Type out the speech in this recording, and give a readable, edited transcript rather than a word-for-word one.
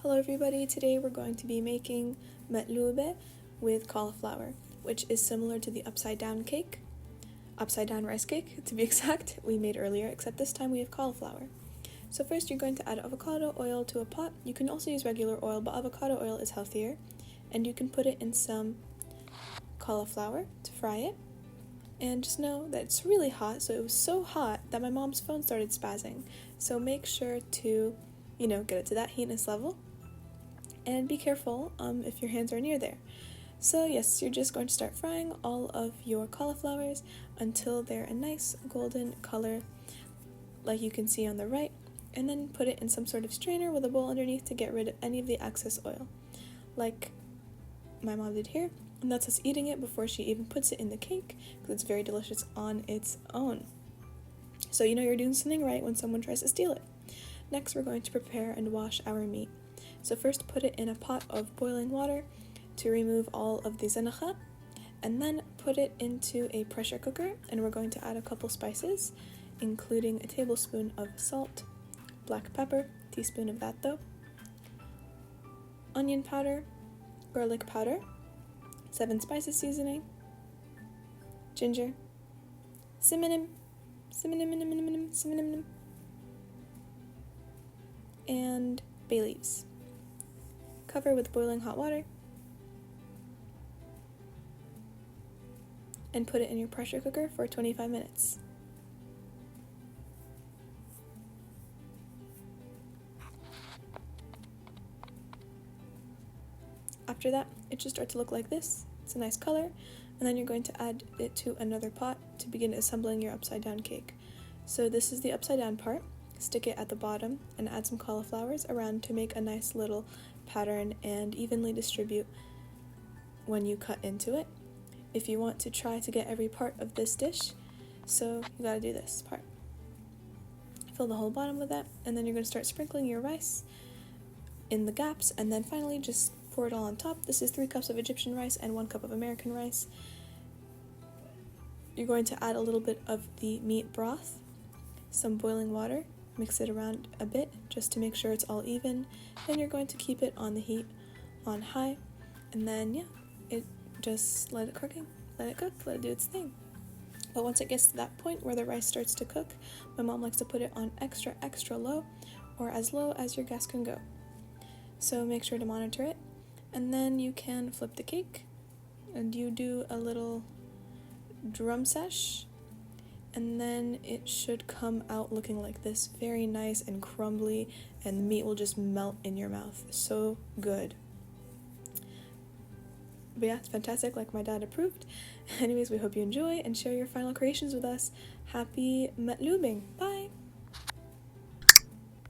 Hello everybody, today we're going to be making مقلوبة with cauliflower, which is similar to the upside down rice cake to be exact, we made earlier, except this time we have cauliflower. So first you're going to add avocado oil to a pot. You can also use regular oil, but avocado oil is healthier. And you can put it in some cauliflower to fry it. And just know that it's really hot, so it was so hot that my mom's phone started spazzing. So make sure to, get it to that heatness level. And be careful if your hands are near there. So yes, you're just going to start frying all of your cauliflowers until they're a nice golden color, like you can see on the right, and then put it in some sort of strainer with a bowl underneath to get rid of any of the excess oil, like my mom did here. And that's us eating it before she even puts it in the cake, because it's very delicious on its own. So you're doing something right when someone tries to steal it. Next, we're going to prepare and wash our meat. So first put it in a pot of boiling water to remove all of the zanacha, and then put it into a pressure cooker, and we're going to add a couple spices, including a tablespoon of salt, black pepper, teaspoon of that though, onion powder, garlic powder, 7 spices seasoning, ginger, cinnamon, and bay leaves. Cover with boiling hot water and put it in your pressure cooker for 25 minutes. After that, it should start to look like this. It's a nice color, and then you're going to add it to another pot to begin assembling your upside down cake. So this is the upside down part. Stick it at the bottom and add some cauliflowers around to make a nice little pattern and evenly distribute when you cut into it. If you want to try to get every part of this dish, so you gotta do this part. Fill the whole bottom with that, and then you're going to start sprinkling your rice in the gaps, and then finally just pour it all on top. This is 3 cups of Egyptian rice and 1 cup of American rice. You're going to add a little bit of the meat broth, some boiling water, mix it around a bit just to make sure it's all even. Then you're going to keep it on the heat on high, and then just let it cook, let it do its thing. But once it gets to that point where the rice starts to cook, my mom likes to put it on extra low, or as low as your gas can go. So make sure to monitor it, and then you can flip the cake and you do a little drum sesh, and then it should come out looking like this, very nice and crumbly, and the meat will just melt in your mouth. So good. But yeah, it's fantastic, like my dad approved. Anyways, we hope you enjoy and share your final creations with us. Happy مقلوبing. Bye!